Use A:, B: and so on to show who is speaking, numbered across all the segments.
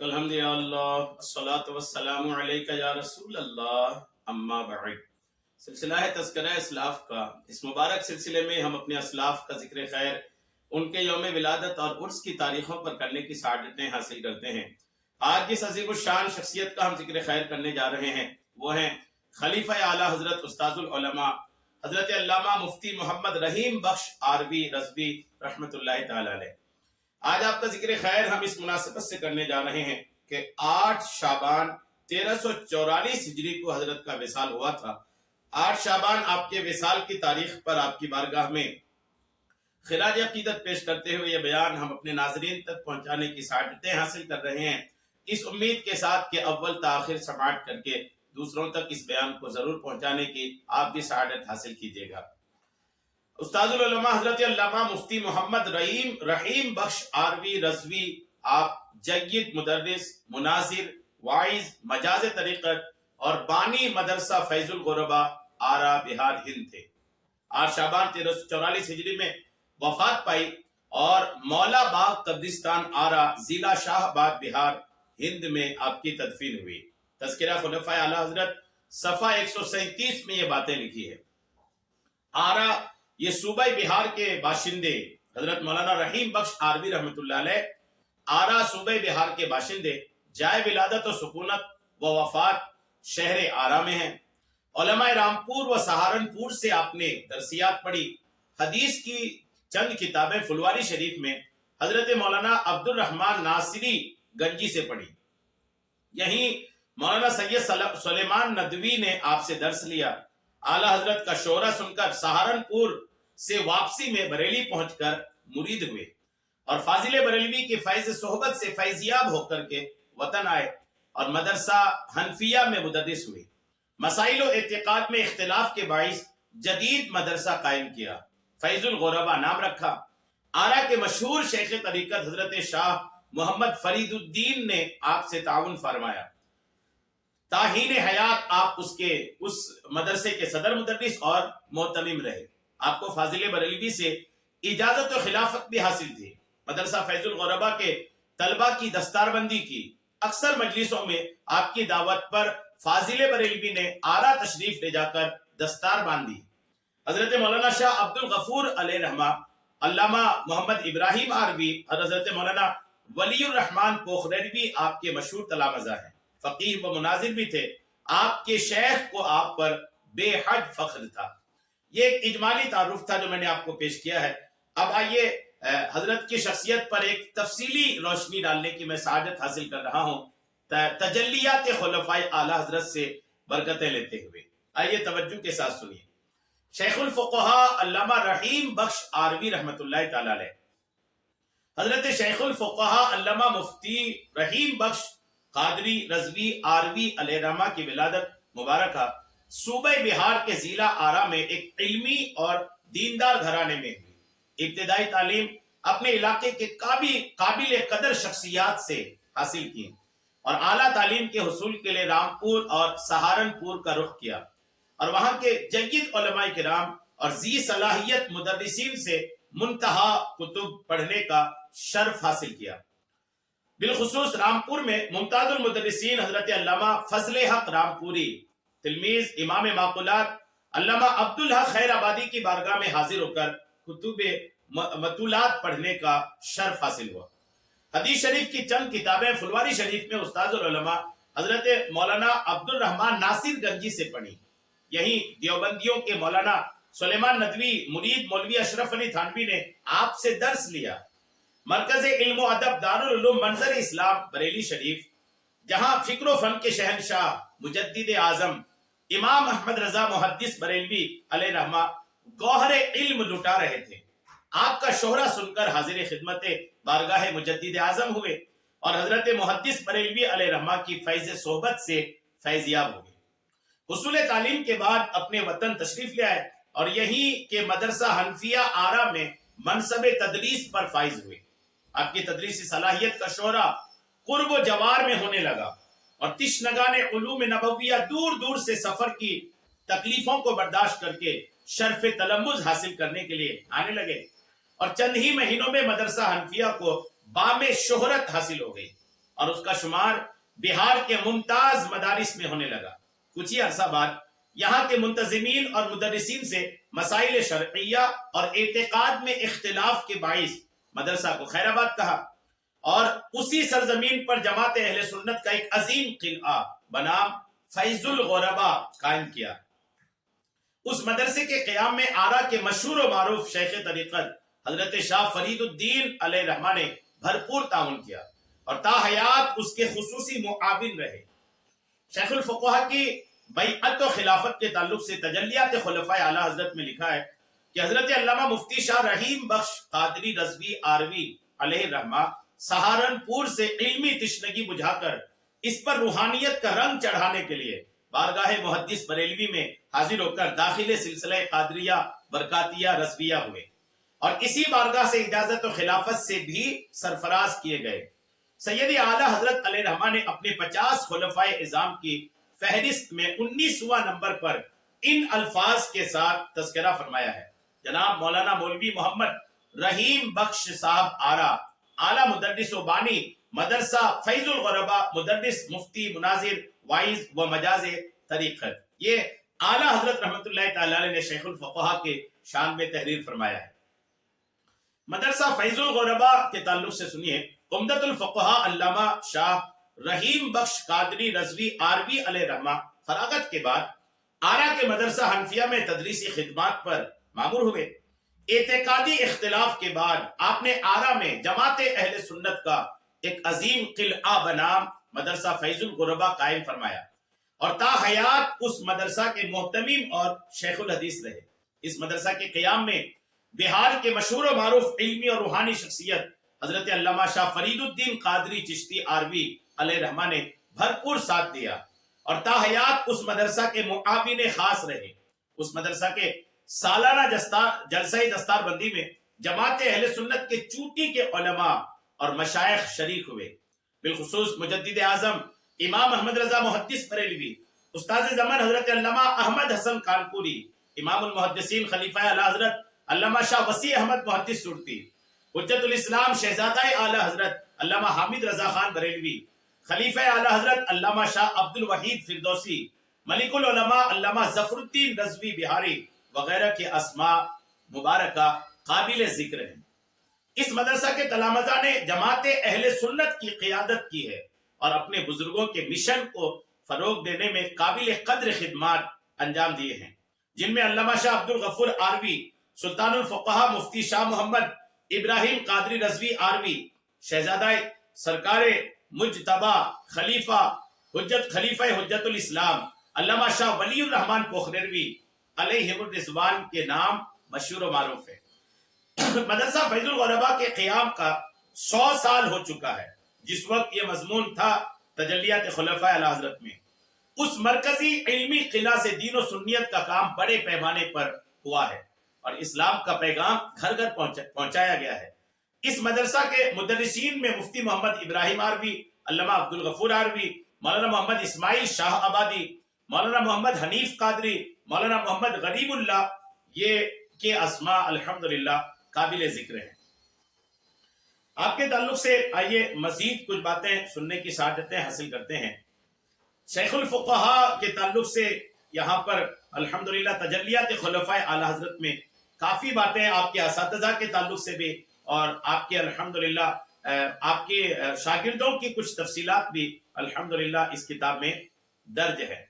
A: لک الحمد یا اللہ، الصلاۃ والسلام علیک یا رسول اللہ، اما بعد۔ سلسلہ ہے تذکرہ اسلاف کا۔ اس مبارک سلسلے میں ہم اپنے اسلاف کا ذکر خیر، ان کے یوم ولادت اور عرس کی تاریخوں پر کرنے کی سعادتیں حاصل کرتے ہیں۔ آج جس عظیم الشان شخصیت کا ہم ذکر خیر کرنے جا رہے ہیں وہ ہیں خلیفہ اعلیٰ حضرت استاذ العلماء حضرت علامہ مفتی محمد رحیم بخش آروی رضوی رحمۃ اللہ تعالی علیہ۔ آج آپ کا ذکر خیر ہم اس مناسبت سے کرنے جا رہے ہیں کہ 8 شعبان 1344 ہجری کو حضرت کا وصال ہوا تھا۔ 8 شعبان آپ کے وصال کی تاریخ پر آپ کی بارگاہ میں خراج عقیدت پیش کرتے ہوئے یہ بیان ہم اپنے ناظرین تک پہنچانے کی سعادتیں حاصل کر رہے ہیں، اس امید کے ساتھ کہ اول تاخیر سماعت کر کے دوسروں تک اس بیان کو ضرور پہنچانے کی آپ بھی سعادت حاصل کیجیے گا۔ استاذ العلماء حضرت علامہ مفتی محمد رحیم بخش آروی رضوی آپ جید مدرس، مناظر، واعظ، مجاز طریقت اور بانی مدرسہ فیض الغربا آرا بہار ہند تھے۔ 8 شعبان 1344 ہجری میں وفات پائی اور مولا باغ قبرستان آرا ضلع شاہ آباد بہار ہند میں آپ کی تدفین ہوئی۔ تذکرہ خلفائے اعلیٰ حضرت صفحہ 137 میں یہ باتیں لکھی ہے۔ آرا یہ صوبہ بہار کے باشندے حضرت مولانا رحیم بخش آروی رحمۃ اللہ علیہ آرا صوبہ بہار کے باشندے جائے ولادت و سکونت و وفات شہر آرا میں ہیں۔ علماء رامپور و سہارنپور سے آپ نے درسیات پڑھی۔ حدیث کی چند کتابیں فلواری شریف میں حضرت مولانا عبد الرحمن ناصری گنجی سے پڑھی۔ یہیں مولانا سید سلیمان ندوی نے آپ سے درس لیا۔ اعلیٰ حضرت کا شعرہ سن کر سہارنپور سے واپسی میں بریلی پہنچ کر مرید ہوئے اور فاضل بریلوی کے فیض صحبت سے فیضیاب ہو کر کے وطن آئے اور مدرسہ حنفیہ میں مدرس ہوئے۔ مسائل و اعتقاد میں اختلاف کے باعث جدید مدرسہ قائم کیا، فیض الغربا نام رکھا۔ آرا کے مشہور شیخ طریقت حضرت شاہ محمد فرید الدین نے آپ سے تعاون فرمایا۔ تاحین حیات آپ اس مدرسے کے صدر مدرس اور محتمم رہے۔ آپ کو فاضل بریلوی سے اجازت و خلافت بھی حاصل تھی۔ مدرسہ فیض الغربا کے طلبہ کی دستار بندی کی۔ اکثر مجلسوں میں آپ کی دعوت پر فاضل بریلوی نے آرا تشریف لے جا کر دستار باندھی۔ حضرت مولانا شاہ عبد الغفور علیہ رحمہ، علامہ محمد ابراہیم آروی اور حضرت مولانا ولی الرحمن پوخریروی آپ کے مشہور تلامذہ ہیں، فقیہ و مناظر بھی تھے۔ آپ کے شیخ کو آپ پر بے حد فخر تھا۔ یہ ایک اجمالی تعارف تھا جو میں نے آپ کو پیش کیا ہے۔ اب آئیے حضرت کی شخصیت پر ایک تفصیلی روشنی ڈالنے کی میں سعادت حاصل کر رہا ہوں، تجلیات خلفائے اعلیٰ حضرت سے برکتیں لیتے ہوئے۔ آئیے توجہ کے ساتھ سنیے۔ شیخ الفقہاء علامہ رحیم بخش آروی رحمۃ اللہ تعالی علیہ، حضرت شیخ الفقہاء علامہ مفتی رحیم بخش قادری رضوی آروی علیہ رحمہ کی ولادت مبارکہ صوبہ بہار کے ضلع آرا میں ایک علمی اور دیندار گھرانے میں ہوئی۔ ابتدائی تعلیم اپنے علاقے کے قابل قدر شخصیات سے حاصل کی اور اعلیٰ تعلیم کے حصول کے لیے رامپور اور سہارنپور کا رخ کیا اور وہاں کے جید علماء کرام اور ذی صلاحیت مدرسین سے منتہا کتب پڑھنے کا شرف حاصل کیا۔ بالخصوص رامپور میں ممتاز المدرسین حضرت علامہ فضل حق رامپوری تلمیذ امام معقولات علامہ عبدالحق خیر آبادی کی بارگاہ میں حاضر ہو کر کتب مطولات پڑھنے کا شرف حاصل ہوا۔ حدیث شریف کی چند کتابیں فلواری شریف میں استاذ العلماء حضرت مولانا عبد الرحمن ناصر گنجی سے پڑھی۔ یہیں دیوبندیوں کے مولانا سلیمان ندوی مرید مولوی اشرف علی تھانوی نے آپ سے درس لیا۔ مرکز علم و ادب دارالعلوم منظر اسلام بریلی شریف، جہاں فکر و فن کے شہنشاہ مجدد اعظم امام احمد رضا محدث بریلوی علیہ رحمہ گوہر علم لٹا رہے تھے، آپ کا شہرہ سن کر حاضر خدمت بارگاہ مجدد اعظم ہوئے اور حضرت محدث بریلوی علیہ رحمہ کی فیض صحبت سے فیضیاب ہوئے۔ حصول تعلیم کے بعد اپنے وطن تشریف لے آئے اور یہیں کے مدرسہ حنفیہ آرا میں منصب تدریس پر فائز ہوئے۔ آپ کی تدریسی صلاحیت کا شہرہ قرب و جوار میں ہونے لگا اور تشنگان علوم نبویہ دور دور سے سفر کی تکلیفوں کو برداشت کر کے شرف تلمذ حاصل کرنے کے لیے آنے لگے اور چند ہی مہینوں میں مدرسہ حنفیہ کو بام شہرت حاصل ہو گئی اور اس کا شمار بہار کے ممتاز مدارس میں ہونے لگا۔ کچھ ہی عرصہ بعد یہاں کے منتظمین اور مدرسین سے مسائل شرعیہ اور اعتقاد میں اختلاف کے باعث مدرسہ کو خیر آباد کہا، اور اسی سرزمین پر جماعت اہل سنت کا ایک عظیم قلعہ بنام فیض الغربا قائم کیا۔ اس مدرسے کے قیام میں آرا کے مشہور و معروف شیخ طریقت حضرت شاہ فرید الدین علیہ رحمہ نے بھرپور تعاون کیا اور تا حیات اس کے خصوصی معاون رہے۔ شیخ الفقہا کی بیعت و خلافت کے تعلق سے تجلیات خلفائے اعلی حضرت میں لکھا ہے کہ حضرت علامہ مفتی شاہ رحیم بخش قادری رضوی آروی علیہ رحمہ سہارنپور سے علمی تشنگی بجھا کر اس پر روحانیت کا رنگ چڑھانے کے لیے بارگاہ محدث بریلوی میں حاضر ہو کر داخل سلسلہ قادریہ برکاتیہ رضویہ ہوئے، اور اسی بارگاہ سے اجازت و خلافت سے بھی سرفراز کیے گئے۔ سیدی اعلی حضرت علیہ رحمہ نے اپنے 50 خلفائے اعظام کی فہرست میں 19واں نمبر پر ان الفاظ کے ساتھ تذکرہ فرمایا ہے: جناب مولانا مولوی محمد رحیم بخش صاحب آرا، اعلیٰ مدرس و بانی مدرسہ فیض الغربا، مدرس مفتی مناظر وائز و مجاز طریقت۔ یہ اعلیٰ حضرت رحمت اللہ تعالی علیہ نے شیخ الفقہا کے شان میں تحریر فرمایا ہے۔ مدرسہ فیض الغربا کے تعلق سے سنیے، عمدۃ الفقہا علامہ شاہ رحیم بخش قادری رضوی آروی علیہ رحمہ فراغت کے بعد آرا کے مدرسہ حنفیہ میں تدریسی خدمات پر مامور ہوئے۔ اعتقادی اختلاف کے بعد آپ نے آرا میں جماعت اہل سنت کا ایک عظیم قلعہ بنام مدرسہ فیض الغربا قائم فرمایا، اور تا حیات اس مدرسہ کے محتمم اور شیخ الحدیث رہے۔ اس مدرسہ کے قیام میں بہار کے مشہور و معروف علمی اور روحانی شخصیت حضرت علامہ شاہ فرید الدین قادری چشتی آروی علیہ رحمہ نے بھرپور ساتھ دیا، اور تا حیات اس مدرسہ کے معاون خاص رہے۔ اس مدرسہ کے سالانہ جلسہ دستار بندی میں جماعت اہل سنت کے چوٹی کے علماء اور مشائخ شریک ہوئے، بالخصوص مجدد اعظم امام احمد رضا محدث بریلوی، استاد زمن حضرت علامہ احمد حسن کانپوری، امام المحدثین خلیفہ اعلی حضرت علامہ شاہ وسیع احمد محدث سورتی، حجت الاسلام شہزادہ اعلی حضرت علامہ حامد رضا خان بریلوی، خلیفہ اعلی حضرت علامہ شاہ عبد الوحید فردوسی، ملک العلماء علامہ ظفر الدین رضوی بہاری وغیرہ کے اسماء مبارکہ قابل ذکر ہیں۔ اس مدرسہ کے تلامذہ نے جماعت اہل سنت کی قیادت کی ہے اور اپنے بزرگوں کے مشن کو فروغ دینے میں قابل قدر خدمات انجام دیے ہیں، جن میں علامہ شاہ عبد الغفور آروی، سلطان الفقہا مفتی شاہ محمد ابراہیم قادری رضوی آروی، شہزادہ سرکار مجتبی خلیفہ حجت الاسلام علامہ شاہ ولی الرحمن پوخریروی علیہم الرضوان کے نام مشہور و معروف ہے۔ مدرسہ فیض الغربا کے قیام کا 100 سال ہو چکا ہے، جس وقت یہ مضمون تھا تجلیات خلفائے اعلی حضرت میں۔ اس مرکزی علمی قلعہ سے دین و سنیت کا کام بڑے پیمانے پر ہوا ہے اور اسلام کا پیغام گھر گھر پہنچایا گیا ہے۔ اس مدرسہ کے مدرسین میں مفتی محمد ابراہیم آروی، علامہ عبد الغفور آروی، مولانا محمد اسماعیل شاہ آبادی، مولانا محمد حنیف قادری، مولانا محمد غریب اللہ، یہ کے اسماء الحمدللہ قابل ذکر ہیں۔ آپ کے تعلق سے آئیے مزید کچھ باتیں سننے کی سعادتیں حاصل کرتے ہیں۔ شیخ الفقہا کے تعلق سے یہاں پر الحمدللہ تجلیات خلفائے اعلی حضرت میں کافی باتیں آپ کے اساتذہ کے تعلق سے بھی، اور آپ کے الحمدللہ آپ کے شاگردوں کی کچھ تفصیلات بھی الحمدللہ اس کتاب میں درج ہے۔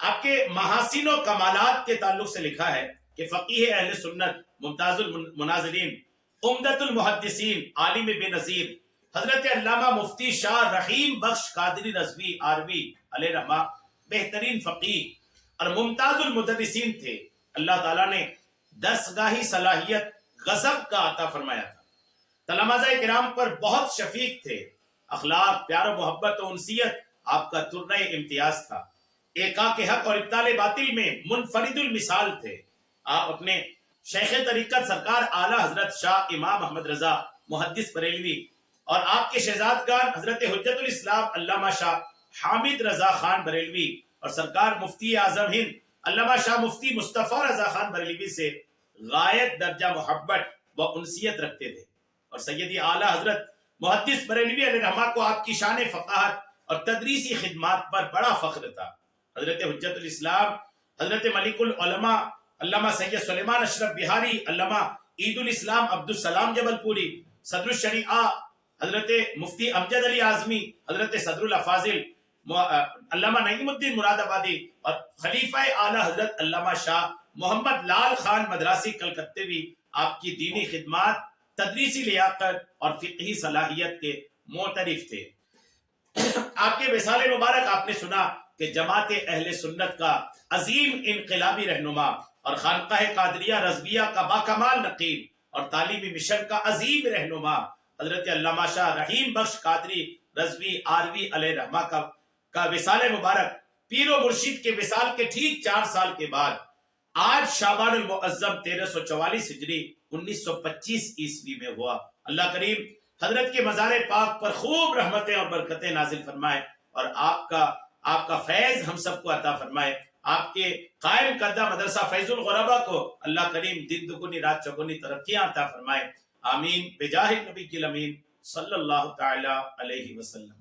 A: آپ کے محاسن و کمالات کے تعلق سے لکھا ہے کہ فقیہ اہل سنت، ممتاز المناظرین، عمدۃ المحدثین، عالم بے نظیر حضرت علامہ مفتی شاہ رحیم بخش قادری رضوی آروی علیہ رحمہ بہترین فقیہ اور ممتاز المدرسین تھے۔ اللہ تعالیٰ نے دستگاہی صلاحیت غضب کا عطا فرمایا تھا۔ تلامذہ کرام پر بہت شفیق تھے۔ اخلاق، پیار و محبت و انسیت آپ کا ترنہ امتیاز تھا۔ ایقاق حق اور ابطال باطل میں منفرد المثال تھے۔ آپ اپنے شیخ طریقت سرکار اعلی حضرت شاہ امام احمد رضا محدث بریلوی اور آپ کے شہزادگان حضرت حجت الاسلام علامہ شاہ حامد رضا خان بریلوی اور سرکار مفتی اعظم ہند علامہ شاہ مفتی مصطفیٰ رضا خان بریلوی سے غایت درجہ محبت و انسیت رکھتے تھے، اور سیدی اعلی حضرت محدث بریلوی علیہ رحمہ کو آپ کی شان فقاہت اور تدریسی خدمات پر بڑا فخر تھا۔ حضرت حجت الاسلام حضرت ملک العلماء علامہ سید سلیمان اشرف بہاری، علامہ عید الاسلام عبدالسلام جبل پوری، صدر الشریعہ حضرت مفتی امجد علی اعظمی، حضرت صدر الافاضل علامہ نعیم الدین مراد آبادی اور خلیفہ اعلیٰ حضرت علامہ شاہ محمد لال خان مدراسی کلکتوی آپ کی دینی خدمات، تدریسی لیاقت اور فقہی صلاحیت کے معترف تھے۔ آپ کے وصال مبارک آپ نے سنا کہ جماعت اہل سنت کا عظیم انقلابی رہنما اور خانقاہ قادریہ رضویہ کا باکمال نقیب اور تعلیمی مشن کا عظیم رہنما حضرت علامہ شاہ رحیم بخش قادری رضوی آروی علیہ رحمہ کا وصال مبارک پیر و مرشد کے وصال کے ٹھیک 4 سال کے بعد آج شعبان المعظم 1344 ہجری 1925 عیسوی میں ہوا۔ اللہ کریم حضرت کے مزار پاک پر خوب رحمتیں اور برکتیں نازل فرمائے اور آپ کا فیض ہم سب کو عطا فرمائے۔ آپ کے قائم کردہ مدرسہ فیض الغربا کو اللہ کریم دن دگنی رات چگنی ترقیاں عطا فرمائے، آمین بجاہ نبی کی الامین صلی اللہ تعالی علیہ وسلم۔